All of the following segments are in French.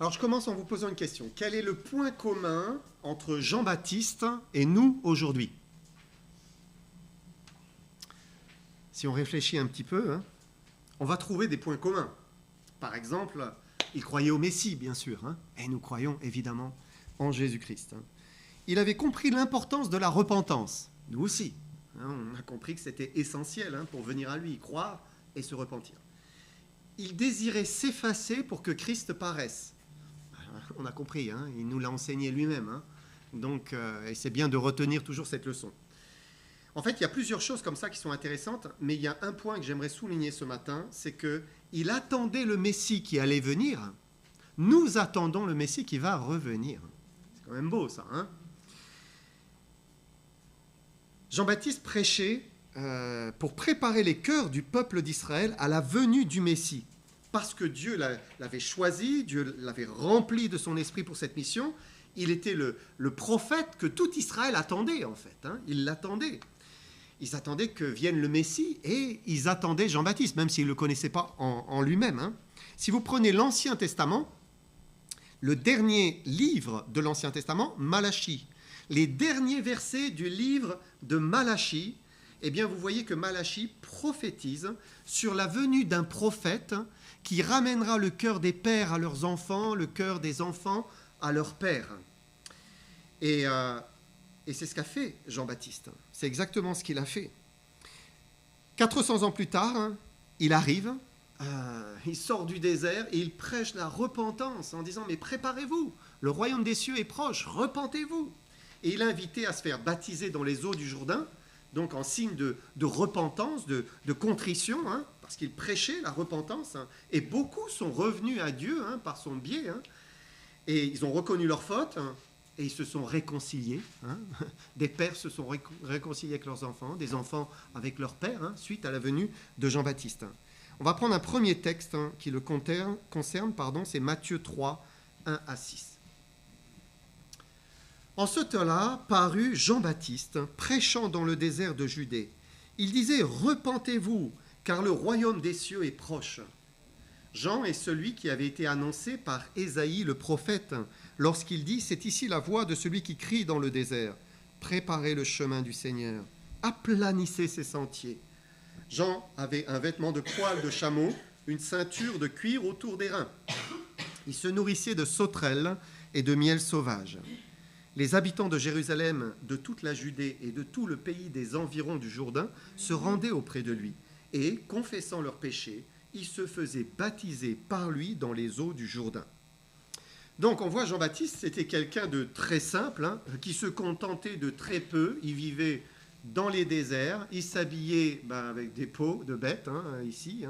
Alors je commence en vous posant une question. Quel est le point commun entre Jean-Baptiste et nous aujourd'hui? Si on réfléchit un petit peu, on va trouver des points communs. Par exemple, il croyait au Messie, bien sûr, et nous croyons évidemment en Jésus-Christ. Il avait compris l'importance de la repentance. Nous aussi, on a compris que c'était essentiel pour venir à lui, croire et se repentir. Il désirait s'effacer pour que Christ paraisse. On a compris, il nous l'a enseigné lui-même. Donc, et c'est bien de retenir toujours cette leçon. En fait, il y a plusieurs choses comme ça qui sont intéressantes, mais il y a un point que j'aimerais souligner ce matin, c'est qu'il attendait le Messie qui allait venir. Nous attendons le Messie qui va revenir. C'est quand même beau, ça. Jean-Baptiste prêchait pour préparer les cœurs du peuple d'Israël à la venue du Messie. Parce que Dieu l'avait choisi, Dieu l'avait rempli de son esprit pour cette mission. Il était le prophète que tout Israël attendait, en fait. Il l'attendait. Ils attendaient que vienne le Messie et ils attendaient Jean-Baptiste, même s'ils ne le connaissaient pas en lui-même. Si vous prenez l'Ancien Testament, le dernier livre de l'Ancien Testament, Malachie, les derniers versets du livre de Malachie, eh bien vous voyez que Malachie prophétise sur la venue d'un prophète qui ramènera le cœur des pères à leurs enfants, le cœur des enfants à leurs pères. Et c'est ce qu'a fait Jean-Baptiste. C'est exactement ce qu'il a fait. 400 ans plus tard, il arrive, il sort du désert et il prêche la repentance en disant « Mais préparez-vous, le royaume des cieux est proche, repentez-vous ». Et il a invité à se faire baptiser dans les eaux du Jourdain, donc en signe de repentance, de contrition, parce qu'il prêchait la repentance. Et beaucoup sont revenus à Dieu par son biais, et ils ont reconnu leurs fautes, et ils se sont réconciliés. Des pères se sont réconciliés avec leurs enfants, des enfants avec leurs pères, suite à la venue de Jean-Baptiste. On va prendre un premier texte qui le concerne, c'est Matthieu 3, 1 à 6. En ce temps-là parut Jean-Baptiste, prêchant dans le désert de Judée. Il disait « Repentez-vous, car le royaume des cieux est proche ». Jean est celui qui avait été annoncé par Ésaïe le prophète, lorsqu'il dit « C'est ici la voix de celui qui crie dans le désert. Préparez le chemin du Seigneur, aplanissez ses sentiers. » Jean avait un vêtement de poil de chameau, une ceinture de cuir autour des reins. Il se nourrissait de sauterelles et de miel sauvage. Les habitants de Jérusalem, de toute la Judée et de tout le pays des environs du Jourdain se rendaient auprès de lui et, confessant leurs péchés, ils se faisaient baptiser par lui dans les eaux du Jourdain. Donc on voit Jean-Baptiste, c'était quelqu'un de très simple, qui se contentait de très peu. Il vivait dans les déserts, il s'habillait avec des peaux de bêtes, ici.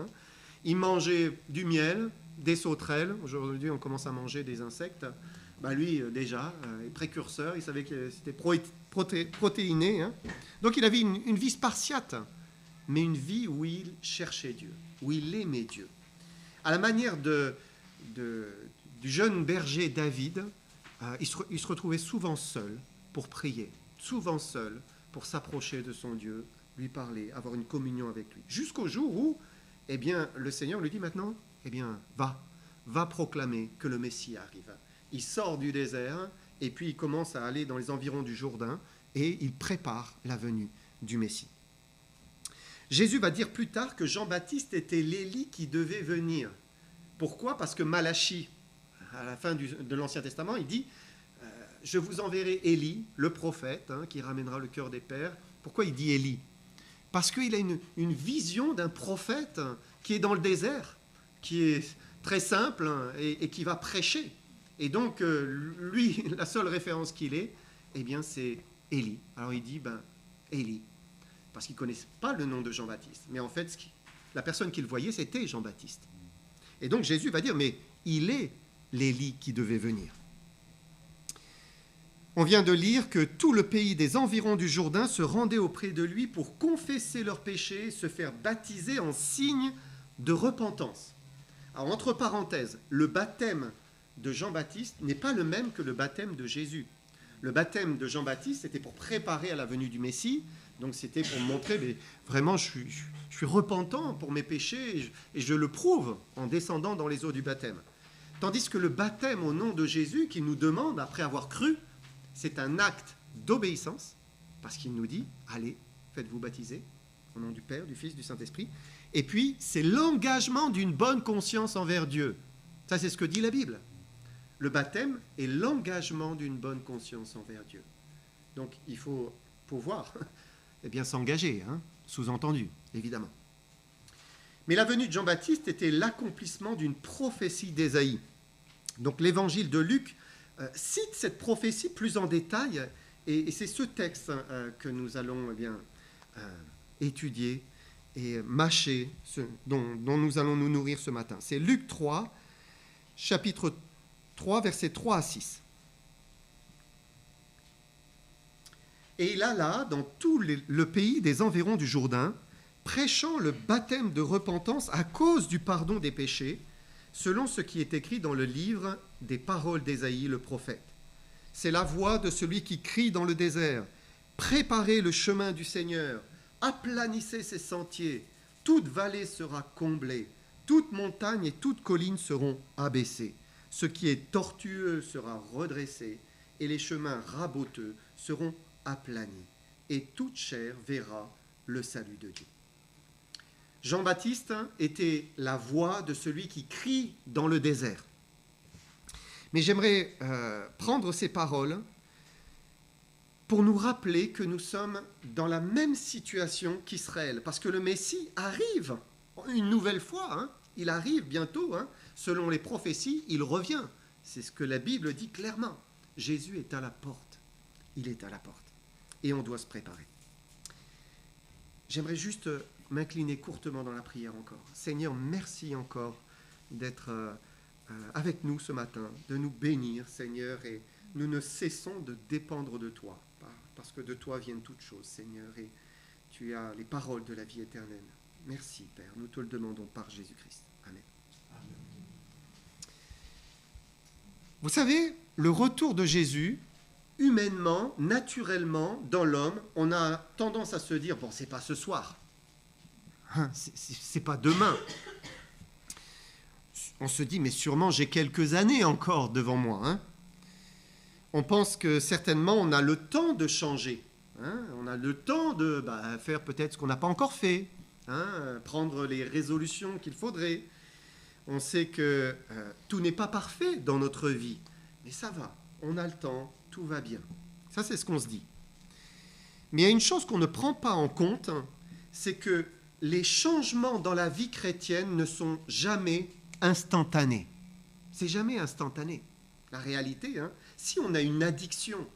Il mangeait du miel, des sauterelles. Aujourd'hui, on commence à manger des insectes. Lui, déjà, précurseur, il savait que c'était protéiné. Donc il avait une vie spartiate, mais une vie où il cherchait Dieu, où il aimait Dieu. À la manière du jeune berger David, il se retrouvait souvent seul pour prier, souvent seul pour s'approcher de son Dieu, lui parler, avoir une communion avec lui. Jusqu'au jour où, le Seigneur lui dit maintenant, va proclamer que le Messie arrive. Il sort du désert et puis il commence à aller dans les environs du Jourdain et il prépare la venue du Messie. Jésus va dire plus tard que Jean-Baptiste était l'Élie qui devait venir. Pourquoi ? Parce que Malachie, à la fin de l'Ancien Testament, il dit « Je vous enverrai Élie, le prophète, qui ramènera le cœur des pères. » Pourquoi il dit Élie ? Parce qu'il a une vision d'un prophète qui est dans le désert, qui est très simple et qui va prêcher. Et donc, lui, la seule référence qu'il ait, c'est Élie. Alors il dit, Élie, parce qu'il ne connaissait pas le nom de Jean-Baptiste. Mais en fait, la personne qu'il voyait, c'était Jean-Baptiste. Et donc Jésus va dire, mais il est l'Élie qui devait venir. On vient de lire que tout le pays des environs du Jourdain se rendait auprès de lui pour confesser leurs péchés et se faire baptiser en signe de repentance. Alors, entre parenthèses, le baptême de Jean-Baptiste n'est pas le même que le baptême de Jésus. Le baptême de Jean-Baptiste, c'était pour préparer à la venue du Messie, donc c'était pour montrer, mais vraiment, je suis repentant pour mes péchés, et je le prouve en descendant dans les eaux du baptême. Tandis que le baptême au nom de Jésus, qu'il nous demande après avoir cru, c'est un acte d'obéissance, parce qu'il nous dit, allez, faites-vous baptiser, au nom du Père, du Fils, du Saint-Esprit. Et puis, c'est l'engagement d'une bonne conscience envers Dieu. Ça, c'est ce que dit la Bible. Le baptême est l'engagement d'une bonne conscience envers Dieu. Donc, il faut pouvoir eh bien, s'engager, hein, sous-entendu, évidemment. Mais la venue de Jean-Baptiste était l'accomplissement d'une prophétie d'Ésaïe. Donc, l'évangile de Luc cite cette prophétie plus en détail, et c'est ce texte que nous allons eh bien, étudier et mâcher, dont nous allons nous nourrir ce matin. C'est Luc 3, chapitre 3, versets 3 à 6. Et il alla dans tout le pays des environs du Jourdain, prêchant le baptême de repentance à cause du pardon des péchés, selon ce qui est écrit dans le livre des paroles d'Ésaïe le prophète. C'est la voix de celui qui crie dans le désert, « Préparez le chemin du Seigneur, aplanissez ses sentiers, toute vallée sera comblée, toute montagne et toute colline seront abaissées. Ce qui est tortueux sera redressé, et les chemins raboteux seront aplani, et toute chair verra le salut de Dieu. » Jean-Baptiste était la voix de celui qui crie dans le désert. Mais j'aimerais prendre ces paroles pour nous rappeler que nous sommes dans la même situation qu'Israël, parce que le Messie arrive une nouvelle fois, hein, il arrive bientôt, hein, selon les prophéties, il revient. C'est ce que la Bible dit clairement. Jésus est à la porte, il est à la porte. Et on doit se préparer. J'aimerais juste m'incliner courtement dans la prière encore. Seigneur, merci encore d'être avec nous ce matin, de nous bénir, Seigneur, et nous ne cessons de dépendre de toi, parce que de toi viennent toutes choses, Seigneur, et tu as les paroles de la vie éternelle. Merci, Père, nous te le demandons par Jésus-Christ. Amen. Amen. Vous savez, le retour de Jésus, humainement, naturellement, dans l'homme, on a tendance à se dire, bon, c'est pas ce soir, c'est pas demain. On se dit, mais sûrement j'ai quelques années encore devant moi. Hein. On pense que certainement on a le temps de changer. Hein. On a le temps de faire peut-être ce qu'on n'a pas encore fait, hein, prendre les résolutions qu'il faudrait. On sait que tout n'est pas parfait dans notre vie, mais ça va, on a le temps, tout va bien. Ça, c'est ce qu'on se dit. Mais il y a une chose qu'on ne prend pas en compte, c'est que les changements dans la vie chrétienne ne sont jamais instantanés. C'est jamais instantané. La réalité, hein, si on a une addiction,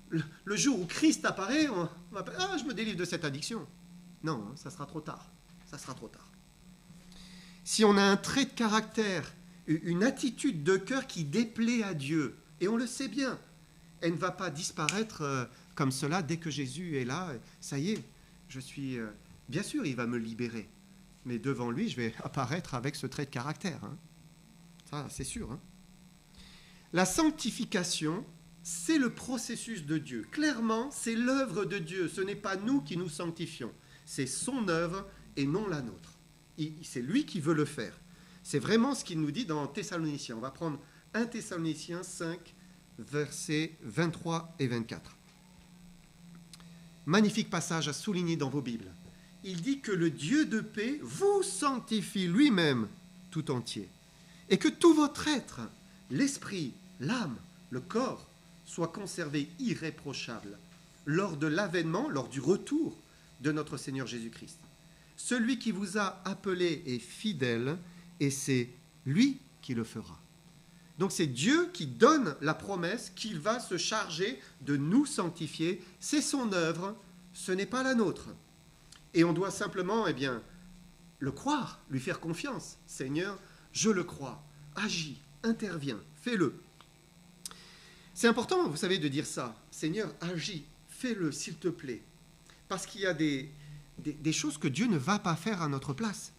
le jour où Christ apparaît, on va pas, je me délivre de cette addiction. Non, hein, ça sera trop tard. Ça sera trop tard. Si on a un trait de caractère, une attitude de cœur qui déplaît à Dieu, et on le sait bien, elle ne va pas disparaître comme cela dès que Jésus est là. Ça y est, je suis... bien sûr, il va me libérer, mais devant lui, je vais apparaître avec ce trait de caractère. Hein. Ça, c'est sûr. Hein. La sanctification, c'est le processus de Dieu. Clairement, c'est l'œuvre de Dieu. Ce n'est pas nous qui nous sanctifions. C'est son œuvre et non la nôtre. C'est lui qui veut le faire. C'est vraiment ce qu'il nous dit dans Thessaloniciens. On va prendre 1 Thessaloniciens 5, versets 23 et 24. Magnifique passage à souligner dans vos Bibles. Il dit que le Dieu de paix vous sanctifie lui-même tout entier, et que tout votre être, l'esprit, l'âme, le corps, soit conservé irréprochable lors de l'avènement, lors du retour de notre Seigneur Jésus-Christ. Celui qui vous a appelé est fidèle, et c'est lui qui le fera. Donc c'est Dieu qui donne la promesse qu'il va se charger de nous sanctifier. C'est son œuvre, ce n'est pas la nôtre. Et on doit simplement, le croire, lui faire confiance. Seigneur, je le crois. Agis, interviens, fais-le. C'est important, vous savez, de dire ça. Seigneur, agis, fais-le, s'il te plaît. Parce qu'il y a des choses que Dieu ne va pas faire à notre place.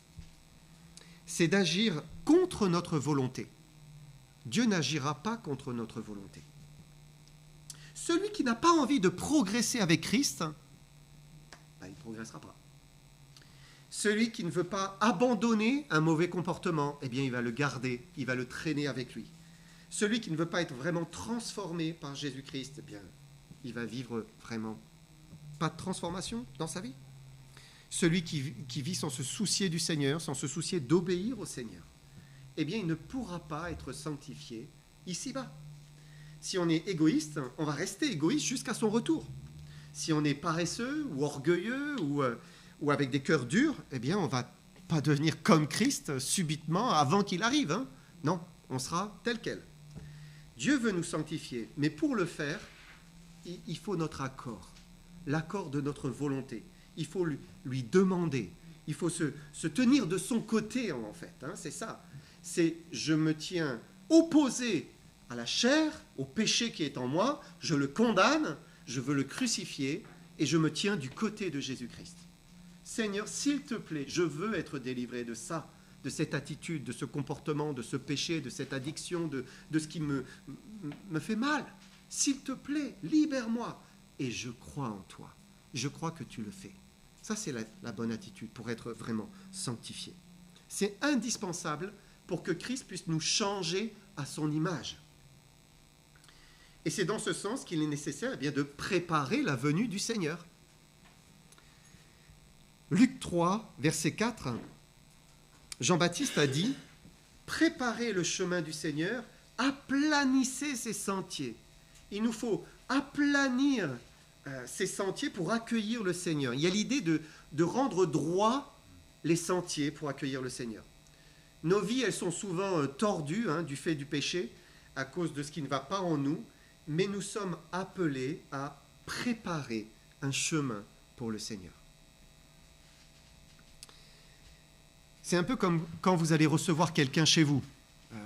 C'est d'agir contre notre volonté. Dieu n'agira pas contre notre volonté. Celui qui n'a pas envie de progresser avec Christ, il ne progressera pas. Celui qui ne veut pas abandonner un mauvais comportement, il va le garder, il va le traîner avec lui. Celui qui ne veut pas être vraiment transformé par Jésus-Christ, eh bien, il va vivre vraiment pas de transformation dans sa vie. Celui qui vit sans se soucier du Seigneur, sans se soucier d'obéir au Seigneur, eh bien, il ne pourra pas être sanctifié ici-bas. Si on est égoïste, on va rester égoïste jusqu'à son retour. Si on est paresseux ou orgueilleux ou avec des cœurs durs, eh bien, on ne va pas devenir comme Christ subitement avant qu'il arrive. Hein. Non, on sera tel quel. Dieu veut nous sanctifier, mais pour le faire, il faut notre accord, l'accord de notre volonté. Il faut lui demander, il faut se tenir de son côté en fait. Hein, c'est ça. C'est je me tiens opposé à la chair, au péché qui est en moi, je le condamne, je veux le crucifier et je me tiens du côté de Jésus-Christ. Seigneur, s'il te plaît, je veux être délivré de ça, de cette attitude, de ce comportement, de ce péché, de cette addiction, de ce qui me fait mal. S'il te plaît, libère-moi. Et je crois en toi. Je crois que tu le fais. Ça, c'est la bonne attitude pour être vraiment sanctifié. C'est indispensable pour que Christ puisse nous changer à son image. Et c'est dans ce sens qu'il est nécessaire eh bien, de préparer la venue du Seigneur. Luc 3, verset 4, Jean-Baptiste a dit « Préparez le chemin du Seigneur, aplanissez ses sentiers. » Il nous faut aplanir ces sentiers pour accueillir le Seigneur. Il y a l'idée de rendre droit les sentiers pour accueillir le Seigneur. Nos vies, elles sont souvent tordues du fait du péché, à cause de ce qui ne va pas en nous, mais nous sommes appelés à préparer un chemin pour le Seigneur. C'est un peu comme quand vous allez recevoir quelqu'un chez vous.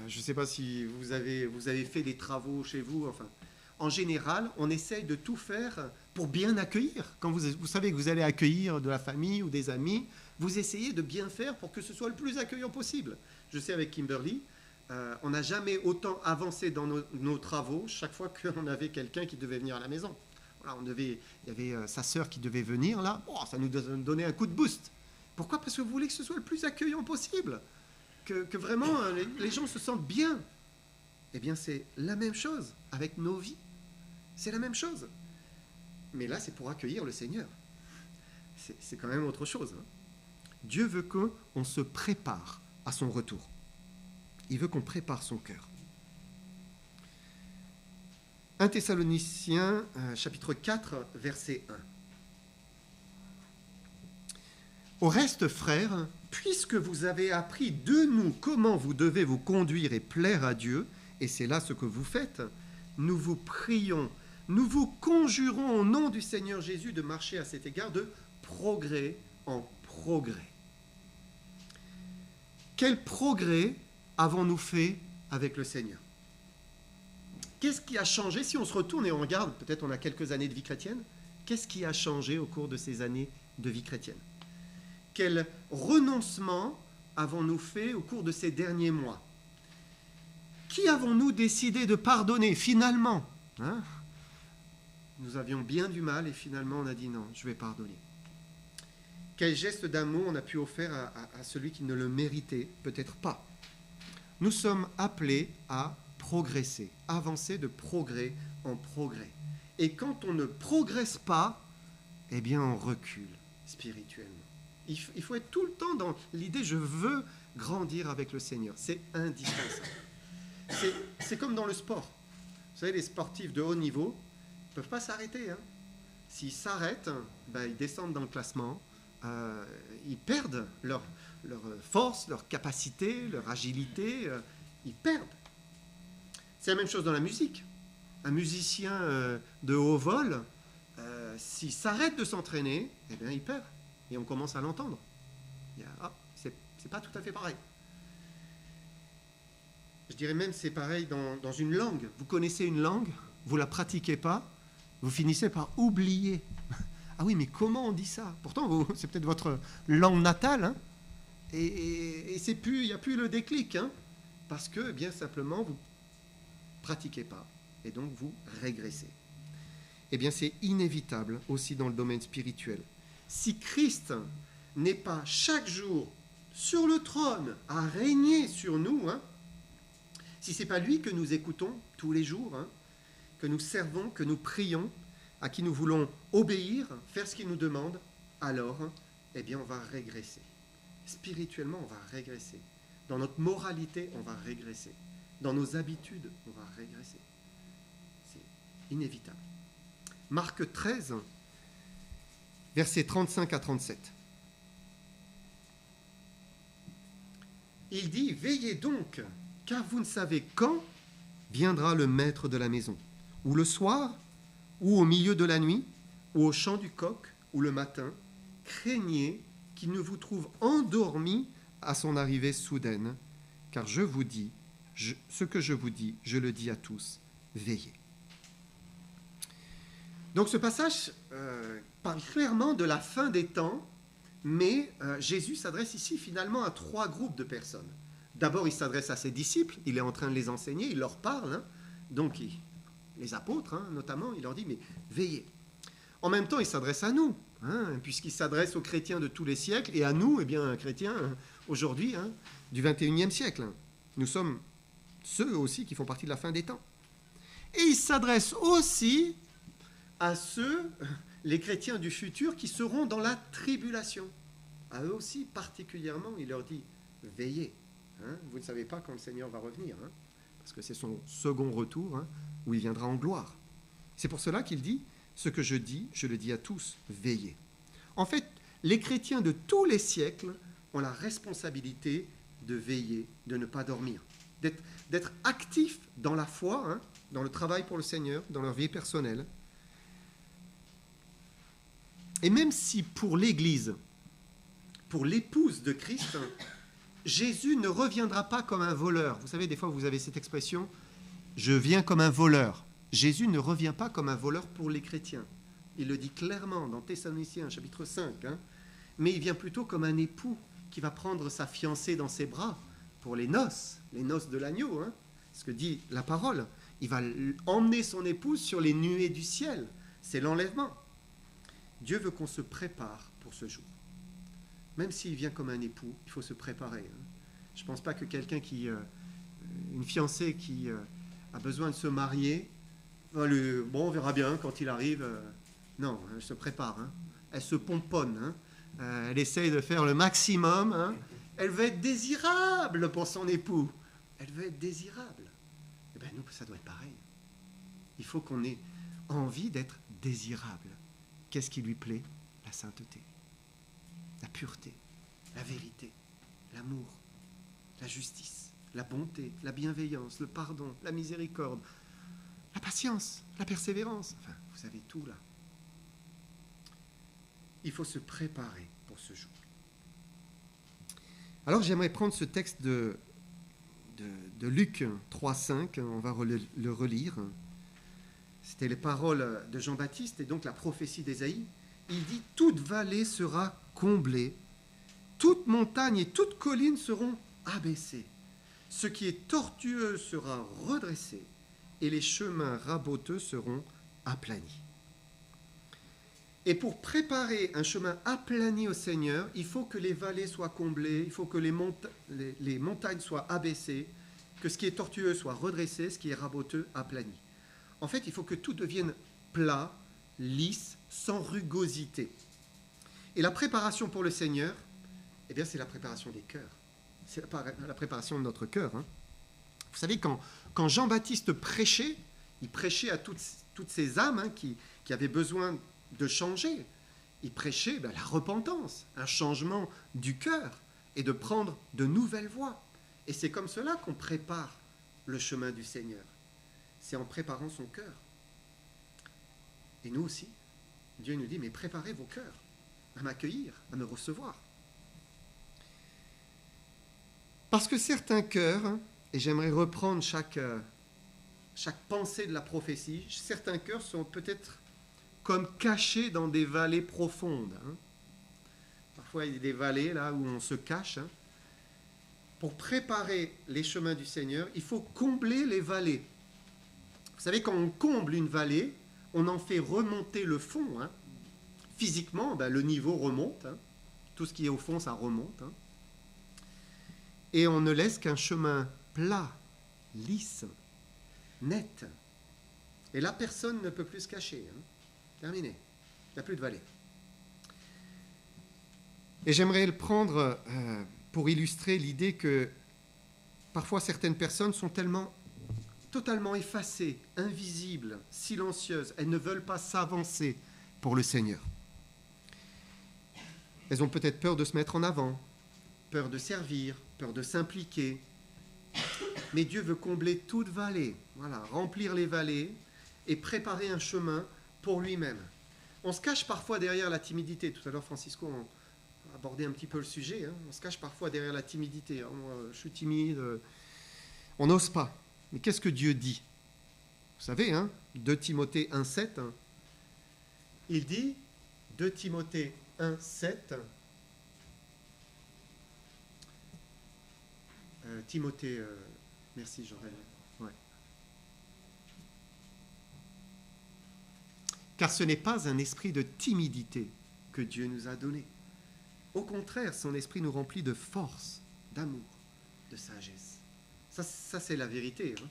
Je ne sais pas si vous avez fait des travaux chez vous. Enfin, en général, on essaye de tout faire pour bien accueillir. Quand vous savez que vous allez accueillir de la famille ou des amis, vous essayez de bien faire pour que ce soit le plus accueillant possible. Je sais avec Kimberly, on n'a jamais autant avancé dans nos travaux chaque fois qu'on avait quelqu'un qui devait venir à la maison. Voilà, il y avait sa sœur qui devait venir là. Oh, ça nous donnait un coup de boost. Pourquoi ? Parce que vous voulez que ce soit le plus accueillant possible, que vraiment les gens se sentent bien. Eh bien, c'est la même chose avec nos vies. C'est la même chose. Mais là, c'est pour accueillir le Seigneur. C'est quand même autre chose. Hein. Dieu veut qu'on se prépare à son retour. Il veut qu'on prépare son cœur. 1 Thessaloniciens, chapitre 4, verset 1. Au reste, frères, puisque vous avez appris de nous comment vous devez vous conduire et plaire à Dieu, et c'est là ce que vous faites, nous vous prions, nous vous conjurons au nom du Seigneur Jésus de marcher à cet égard de progrès en progrès. Quel progrès avons-nous fait avec le Seigneur ? Qu'est-ce qui a changé ? Si on se retourne et on regarde, peut-être on a quelques années de vie chrétienne, qu'est-ce qui a changé au cours de ces années de vie chrétienne ? Quel renoncement avons-nous fait au cours de ces derniers mois ? Qui avons-nous décidé de pardonner finalement ? Nous avions bien du mal et finalement on a dit non, je vais pardonner. Quel geste d'amour on a pu offrir à celui qui ne le méritait peut-être pas ? Nous sommes appelés à progresser, avancer de progrès en progrès. Et quand on ne progresse pas, eh bien on recule spirituellement. Il faut être tout le temps dans l'idée « je veux grandir avec le Seigneur ». C'est indispensable. C'est comme dans le sport. Vous savez, les sportifs de haut niveau ne peuvent pas s'arrêter. Hein. S'ils s'arrêtent, ils descendent dans le classement, ils perdent leur force, leur capacité, leur agilité, ils perdent. C'est la même chose dans la musique. Un musicien de haut vol, s'il s'arrête de s'entraîner, eh bien, il perd. Et on commence à l'entendre. C'est pas tout à fait pareil. Je dirais même c'est pareil dans une langue. Vous connaissez une langue, vous la pratiquez pas, vous finissez par oublier. Ah oui, mais comment on dit ça ? Pourtant, c'est peut-être votre langue natale, hein, et il n'y a plus le déclic, hein, parce que bien simplement vous pratiquez pas, et donc vous régressez. Eh bien, c'est inévitable aussi dans le domaine spirituel. Si Christ n'est pas chaque jour sur le trône à régner sur nous, si ce n'est pas lui que nous écoutons tous les jours, hein, que nous servons, que nous prions, à qui nous voulons obéir, faire ce qu'il nous demande, alors, eh bien, on va régresser. Spirituellement, on va régresser. Dans notre moralité, on va régresser. Dans nos habitudes, on va régresser. C'est inévitable. Marc 13, versets 35 à 37. Il dit, « Veillez donc, car vous ne savez quand viendra le maître de la maison, ou le soir, ou au milieu de la nuit, ou au chant du coq, ou le matin. Craignez qu'il ne vous trouve endormis à son arrivée soudaine, car je vous dis, ce que je vous dis, je le dis à tous, veillez. » Donc ce passage parle clairement de la fin des temps, mais Jésus s'adresse ici finalement à 3 groupes de personnes. D'abord, il s'adresse à ses disciples, il est en train de les enseigner, il leur parle, hein, donc les apôtres notamment, il leur dit, mais veillez. En même temps, il s'adresse à nous, hein, puisqu'il s'adresse aux chrétiens de tous les siècles, et à nous, eh bien, chrétiens, aujourd'hui, hein, du 21e siècle. Nous sommes ceux aussi qui font partie de la fin des temps. Et il s'adresse aussi à ceux, les chrétiens du futur, qui seront dans la tribulation. À eux aussi, particulièrement, il leur dit, veillez. Hein, vous ne savez pas quand le Seigneur va revenir, hein, parce que c'est son second retour, hein, où il viendra en gloire. C'est pour cela qu'il dit, ce que je dis, je le dis à tous, veillez. En fait, les chrétiens de tous les siècles ont la responsabilité de veiller, de ne pas dormir, d'être actifs dans la foi, hein, dans le travail pour le Seigneur, dans leur vie personnelle. Et même si pour l'Église, pour l'épouse de Christ, Jésus ne reviendra pas comme un voleur. Vous savez, des fois, vous avez cette expression, « je viens comme un voleur ». Jésus ne revient pas comme un voleur pour les chrétiens. Il le dit clairement dans Thessaloniciens, chapitre 5. Hein, mais il vient plutôt comme un époux qui va prendre sa fiancée dans ses bras pour les noces de l'agneau. Hein, ce que dit la parole. Il va emmener son épouse sur les nuées du ciel. C'est l'enlèvement. Dieu veut qu'on se prépare pour ce jour. Même s'il vient comme un époux, il faut se préparer. Hein. Je ne pense pas que quelqu'un une fiancée qui a besoin de se marier, bon, on verra bien quand il arrive. Non, elle se prépare. Hein. Elle se pomponne. Hein. Elle essaye de faire le maximum. Hein. Elle veut être désirable pour son époux. Elle veut être désirable. Eh bien, nous, ça doit être pareil. Il faut qu'on ait envie d'être désirable. Qu'est-ce qui lui plaît? La sainteté, la pureté, la vérité, l'amour, la justice, la bonté, la bienveillance, le pardon, la miséricorde, la patience, la persévérance. Enfin, vous savez tout là. Il faut se préparer pour ce jour. Alors j'aimerais prendre ce texte de Luc 3,5, on va le relire. C'était les paroles de Jean-Baptiste et donc la prophétie d'Ésaïe. Il dit « Toute vallée sera comblée, toute montagne et toute colline seront abaissées. Ce qui est tortueux sera redressé et les chemins raboteux seront aplanis. » Et pour préparer un chemin aplani au Seigneur, il faut que les vallées soient comblées, il faut que les montagnes soient abaissées, que ce qui est tortueux soit redressé, ce qui est raboteux aplani. En fait, il faut que tout devienne plat, lisse, sans rugosité. Et la préparation pour le Seigneur, eh bien, c'est la préparation des cœurs. C'est la préparation de notre cœur. Hein. Vous savez, quand Jean-Baptiste prêchait, il prêchait à toutes ces âmes hein, qui avaient besoin de changer. Il prêchait la repentance, un changement du cœur et de prendre de nouvelles voies. Et c'est comme cela qu'on prépare le chemin du Seigneur. C'est en préparant son cœur. Et nous aussi, Dieu nous dit, mais préparez vos cœurs à m'accueillir, à me recevoir. Parce que certains cœurs, et j'aimerais reprendre chaque pensée de la prophétie, certains cœurs sont peut-être comme cachés dans des vallées profondes. Hein. Parfois, il y a des vallées là où on se cache. Hein. Pour préparer les chemins du Seigneur, il faut combler les vallées. Vous savez, quand on comble une vallée, on en fait remonter le fond. Hein. Physiquement, le niveau remonte. Hein. Tout ce qui est au fond, ça remonte. Hein. Et on ne laisse qu'un chemin plat lisse, nette. Et là, personne ne peut plus se cacher. Hein. Terminé. Il n'y a plus de vallée. Et j'aimerais le prendre pour illustrer l'idée que parfois certaines personnes sont totalement effacées, invisibles, silencieuses. Elles ne veulent pas s'avancer pour le Seigneur. Elles ont peut-être peur de se mettre en avant, peur de servir, peur de s'impliquer. Mais Dieu veut combler toute vallée, voilà, remplir les vallées et préparer un chemin pour lui-même. On se cache parfois derrière la timidité. Tout à l'heure, Francisco a abordé un petit peu le sujet. Hein. On se cache parfois derrière la timidité. Hein. Moi, je suis timide. On n'ose pas. Mais qu'est-ce que Dieu dit? Vous savez, hein, 2 Timothée 1,7, hein, il dit, 2 Timothée 1,7, Timothée, merci Jorel. Ouais. Car ce n'est pas un esprit de timidité que Dieu nous a donné. Au contraire, son esprit nous remplit de force, d'amour, de sagesse. Ça c'est la vérité. Hein.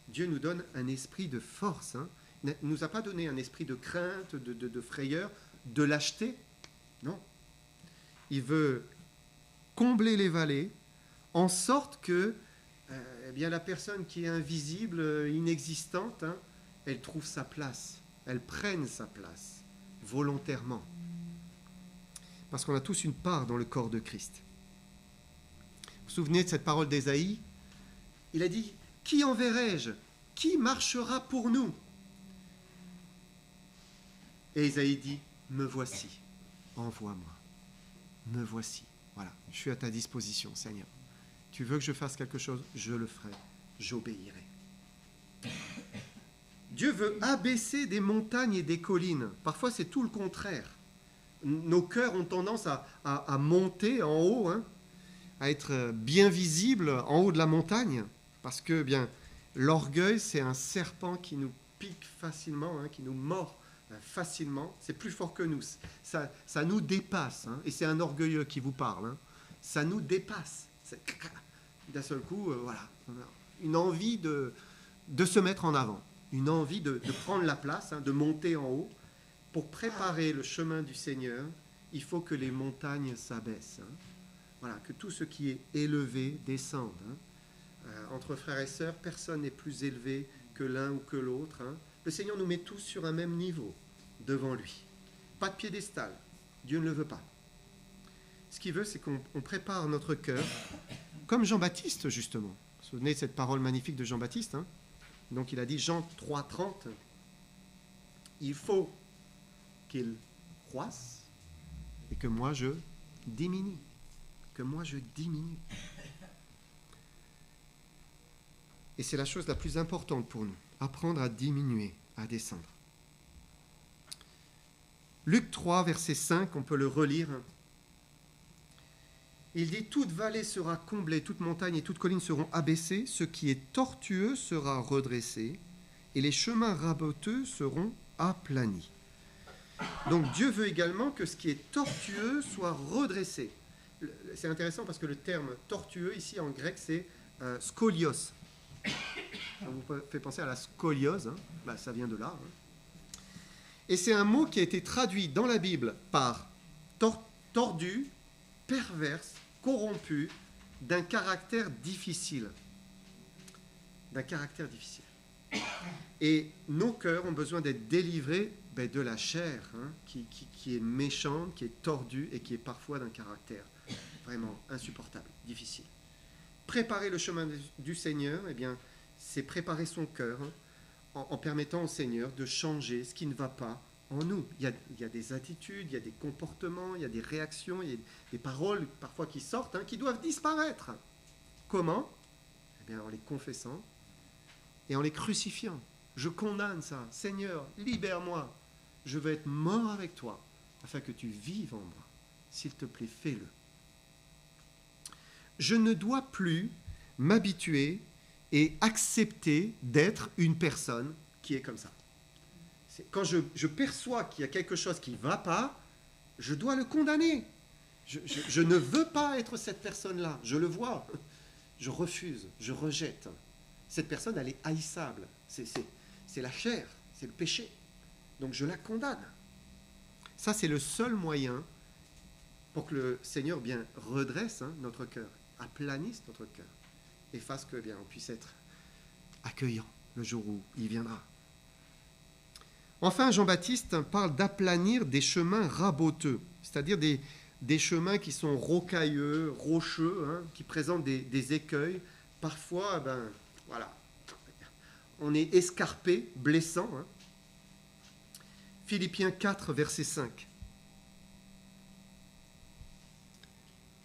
Dieu nous donne un esprit de force. Hein. Il ne nous a pas donné un esprit de crainte, de frayeur, de lâcheté. Non. Il veut combler les vallées en sorte que eh bien, la personne qui est invisible, inexistante, hein, elle trouve sa place. Elle prenne sa place volontairement. Parce qu'on a tous une part dans le corps de Christ. Vous vous souvenez de cette parole d'Ésaïe? Il a dit, « Qui enverrai-je? Qui marchera pour nous ?» Et Ésaïe dit, « Me voici, envoie-moi. Me voici. » Voilà, je suis à ta disposition, Seigneur. Tu veux que je fasse quelque chose? Je le ferai. J'obéirai. Dieu veut abaisser des montagnes et des collines. Parfois, c'est tout le contraire. Nos cœurs ont tendance à monter en haut, hein, à être bien visibles en haut de la montagne, parce que bien l'orgueil, c'est un serpent qui nous pique facilement, hein, qui nous mord facilement. C'est plus fort que nous. Ça nous dépasse. Hein, et c'est un orgueilleux qui vous parle. Hein. Ça nous dépasse. D'un seul coup, voilà, une envie de se mettre en avant. Une envie de prendre la place, hein, de monter en haut. Pour préparer le chemin du Seigneur, il faut que les montagnes s'abaissent. Hein. Voilà, que tout ce qui est élevé descende. Hein. Entre frères et sœurs, personne n'est plus élevé que l'un ou que l'autre. Hein. Le Seigneur nous met tous sur un même niveau devant lui. Pas de piédestal. Dieu ne le veut pas. Ce qu'il veut, c'est qu'on prépare notre cœur, comme Jean-Baptiste, justement. Vous vous souvenez de cette parole magnifique de Jean-Baptiste, hein? Donc il a dit, Jean 3,30, il faut qu'il croisse et que moi je diminue. Que moi je diminue. Et c'est la chose la plus importante pour nous, apprendre à diminuer, à descendre. Luc 3, verset 5, on peut le relire. Il dit, toute vallée sera comblée, toute montagne et toute colline seront abaissées, ce qui est tortueux sera redressé, et les chemins raboteux seront aplanis. Donc Dieu veut également que ce qui est tortueux soit redressé. C'est intéressant parce que le terme tortueux, ici en grec, c'est scolios. Ça vous fait penser à la scoliose, hein. Bah, ça vient de là. Hein. Et c'est un mot qui a été traduit dans la Bible par tordu, perverse, corrompu, d'un caractère difficile. D'un caractère difficile. Et nos cœurs ont besoin d'être délivrés de la chair, hein, qui est méchante, qui est tordue et qui est parfois d'un caractère vraiment insupportable, difficile. Préparer le chemin du Seigneur, eh bien, c'est préparer son cœur, hein, en permettant au Seigneur de changer ce qui ne va pas en nous. Il y a des attitudes, il y a des comportements, il y a des réactions, il y a des paroles parfois qui sortent, hein, qui doivent disparaître. Comment? Eh bien, en les confessant et en les crucifiant. Je condamne ça. Seigneur, libère-moi. Je veux être mort avec toi, afin que tu vives en moi. S'il te plaît, fais-le. Je ne dois plus m'habituer et accepter d'être une personne qui est comme ça. Quand je perçois qu'il y a quelque chose qui ne va pas, je dois le condamner. Je ne veux pas être cette personne-là. Je le vois. Je refuse, je rejette. Cette personne, elle est haïssable. C'est la chair, c'est le péché. Donc je la condamne. Ça, c'est le seul moyen pour que le Seigneur bien redresse notre cœur, aplanisse notre cœur, et fasse que bien on puisse être accueillant le jour où il viendra. Enfin, Jean-Baptiste parle d'aplanir des chemins raboteux, c'est-à-dire des chemins qui sont rocailleux, rocheux, qui présentent des écueils. Parfois, voilà, on est escarpé, blessant. Philippiens 4, verset 5.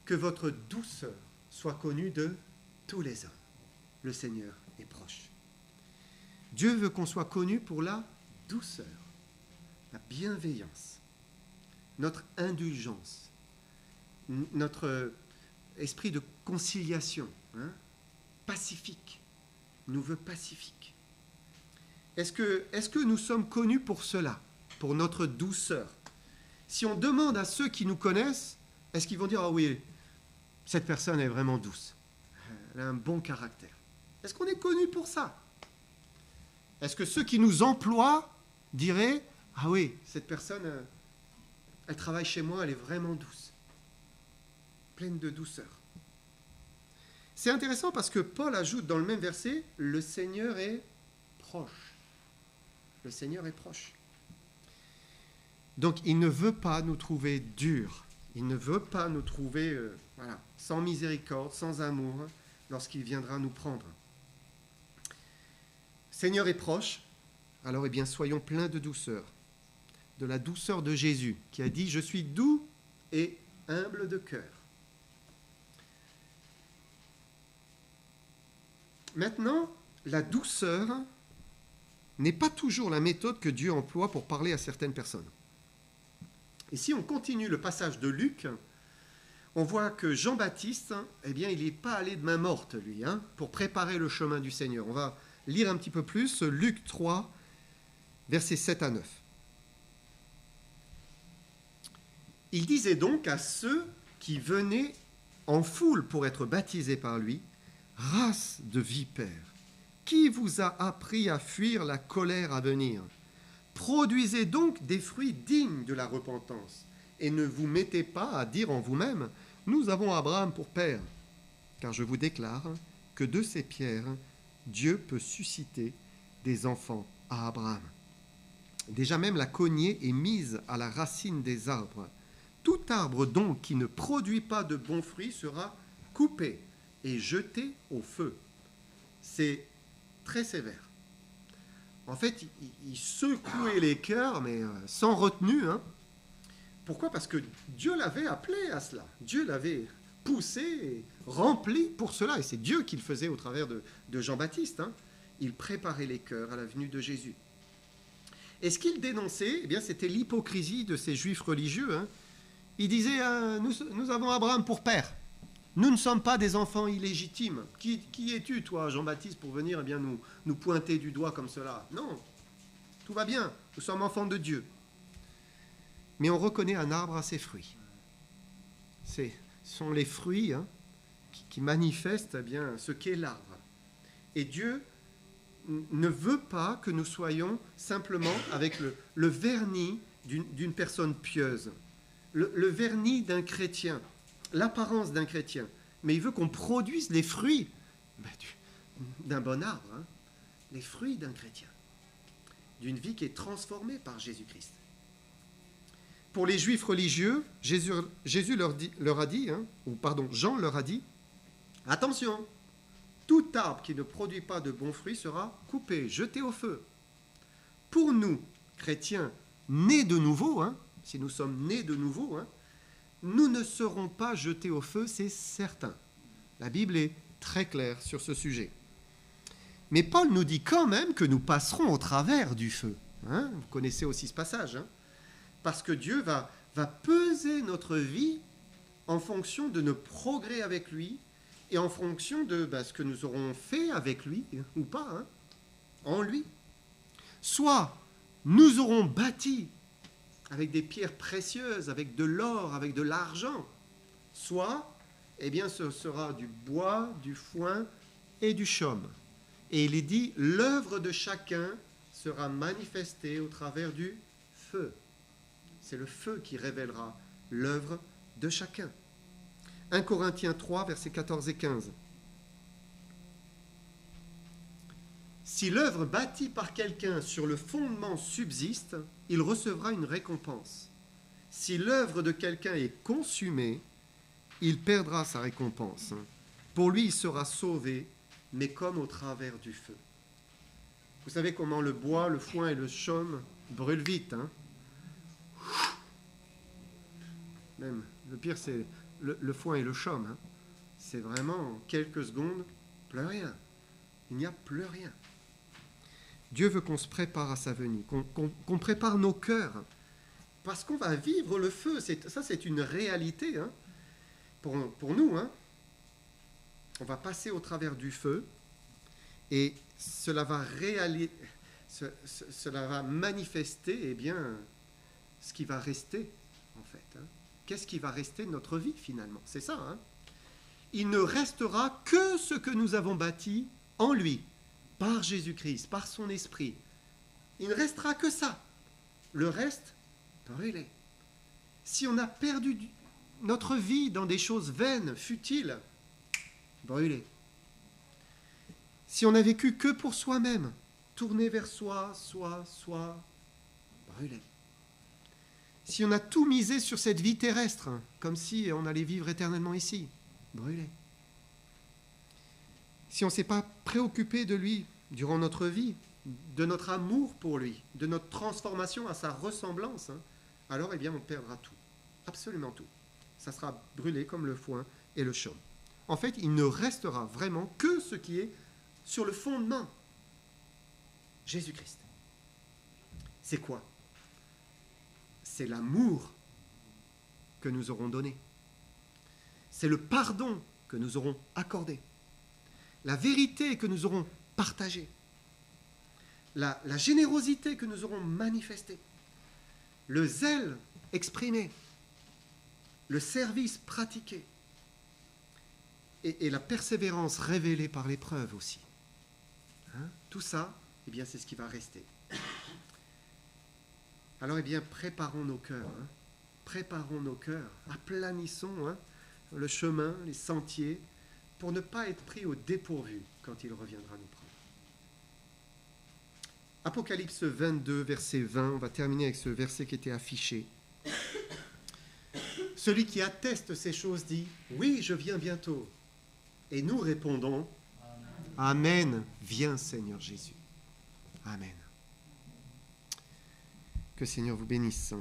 Que votre douceur soit connue de tous les hommes. Le Seigneur est proche. Dieu veut qu'on soit connu pour la douceur, la bienveillance, notre indulgence, notre esprit de conciliation, pacifique. Il nous veut pacifique. Est-ce que nous sommes connus pour cela, pour notre douceur? Si on demande à ceux qui nous connaissent, est-ce qu'ils vont dire « Ah oui, cette personne est vraiment douce, elle a un bon caractère ». Est-ce qu'on est connu pour ça? Est-ce que ceux qui nous emploient diraient « Ah oui, cette personne, elle travaille chez moi, elle est vraiment douce, pleine de douceur ». C'est intéressant parce que Paul ajoute dans le même verset « Le Seigneur est proche ». Le Seigneur est proche. Donc il ne veut pas nous trouver durs. Il ne veut pas nous trouver sans miséricorde, sans amour, lorsqu'il viendra nous prendre. Seigneur est proche, alors eh bien soyons pleins de douceur, de la douceur de Jésus, qui a dit « Je suis doux et humble de cœur ». Maintenant, la douceur n'est pas toujours la méthode que Dieu emploie pour parler à certaines personnes. Et si on continue le passage de Luc, on voit que Jean-Baptiste, eh bien, il n'est pas allé de main morte, lui, pour préparer le chemin du Seigneur. On va lire un petit peu plus, Luc 3, versets 7 à 9. Il disait donc à ceux qui venaient en foule pour être baptisés par lui, « Race de vipères, qui vous a appris à fuir la colère à venir ? Produisez donc des fruits dignes de la repentance, et ne vous mettez pas à dire en vous-même, « Nous avons Abraham pour père ». Car je vous déclare que de ces pierres, Dieu peut susciter des enfants à Abraham. Déjà même la cognée est mise à la racine des arbres. Tout arbre donc qui ne produit pas de bons fruits sera coupé et jeté au feu. C'est très sévère. En fait, il secouait les cœurs, mais sans retenue. Pourquoi? Parce que Dieu l'avait appelé à cela. Dieu l'avait poussé et rempli pour cela. Et c'est Dieu qui le faisait au travers de Jean-Baptiste. Il préparait les cœurs à la venue de Jésus. Et ce qu'il dénonçait, eh bien, c'était l'hypocrisie de ces juifs religieux. Il disait, nous avons Abraham pour père. Nous ne sommes pas des enfants illégitimes. Qui es-tu, toi, Jean-Baptiste, pour venir nous pointer du doigt comme cela? Non, tout va bien, nous sommes enfants de Dieu. Mais on reconnaît un arbre à ses fruits. Ce sont les fruits qui manifestent bien ce qu'est l'arbre. Et Dieu ne veut pas que nous soyons simplement avec le vernis d'une personne pieuse, le vernis d'un chrétien, l'apparence d'un chrétien, mais il veut qu'on produise les fruits d'un bon arbre, les fruits d'un chrétien, d'une vie qui est transformée par Jésus-Christ. Pour les juifs religieux, Jean leur a dit, attention, tout arbre qui ne produit pas de bons fruits sera coupé, jeté au feu. Pour nous, chrétiens, nés de nouveau, si nous sommes nés de nouveau, nous ne serons pas jetés au feu, c'est certain. La Bible est très claire sur ce sujet. Mais Paul nous dit quand même que nous passerons au travers du feu. Vous connaissez aussi ce passage. Parce que Dieu va peser notre vie en fonction de nos progrès avec lui et en fonction de ce que nous aurons fait avec lui ou pas, en lui. Soit nous aurons bâti avec des pierres précieuses, avec de l'or, avec de l'argent, soit, eh bien, ce sera du bois, du foin et du chaume. Et il est dit, l'œuvre de chacun sera manifestée au travers du feu. C'est le feu qui révélera l'œuvre de chacun. 1 Corinthiens 3, versets 14 et 15. Si l'œuvre bâtie par quelqu'un sur le fondement subsiste, il recevra une récompense. Si l'œuvre de quelqu'un est consumée, il perdra sa récompense. Pour lui, il sera sauvé, mais comme au travers du feu. Vous savez comment le bois, le foin et le chaume brûlent vite, hein? Même, le pire, c'est le foin et le chaume. Hein? C'est vraiment, en quelques secondes, plus rien. Il n'y a plus rien. Dieu veut qu'on se prépare à sa venue, qu'on prépare nos cœurs, parce qu'on va vivre le feu. Ça, c'est une réalité, hein, pour nous. Hein. On va passer au travers du feu, et cela va manifester, eh bien, ce qui va rester, en fait. Hein. Qu'est-ce qui va rester de notre vie, finalement? C'est ça. Hein. Il ne restera que ce que nous avons bâti en lui, par Jésus-Christ, par son esprit. Il ne restera que ça. Le reste, brûlé. Si on a perdu notre vie dans des choses vaines, futiles, brûlé. Si on n'a vécu que pour soi-même, tourné vers soi, brûlé. Si on a tout misé sur cette vie terrestre, comme si on allait vivre éternellement ici, brûlé. Si on ne s'est pas préoccupé de lui durant notre vie, de notre amour pour lui, de notre transformation à sa ressemblance, hein, alors eh bien on perdra tout, absolument tout. Ça sera brûlé comme le foin et le chaume. En fait, il ne restera vraiment que ce qui est sur le fondement. Jésus-Christ. C'est quoi? C'est l'amour que nous aurons donné. C'est le pardon que nous aurons accordé. La vérité que nous aurons partagée, la générosité que nous aurons manifestée, le zèle exprimé, le service pratiqué et la persévérance révélée par l'épreuve aussi. Hein? Tout ça, eh bien, c'est ce qui va rester. Alors, eh bien, préparons nos cœurs. Hein? Préparons nos cœurs. Aplanissons hein, le chemin, les sentiers, pour ne pas être pris au dépourvu quand il reviendra nous prendre. Apocalypse 22, verset 20, on va terminer avec ce verset qui était affiché. Celui qui atteste ces choses dit, « Oui, je viens bientôt. » Et nous répondons, « Amen, viens Seigneur Jésus. » Amen. Que Seigneur vous bénisse.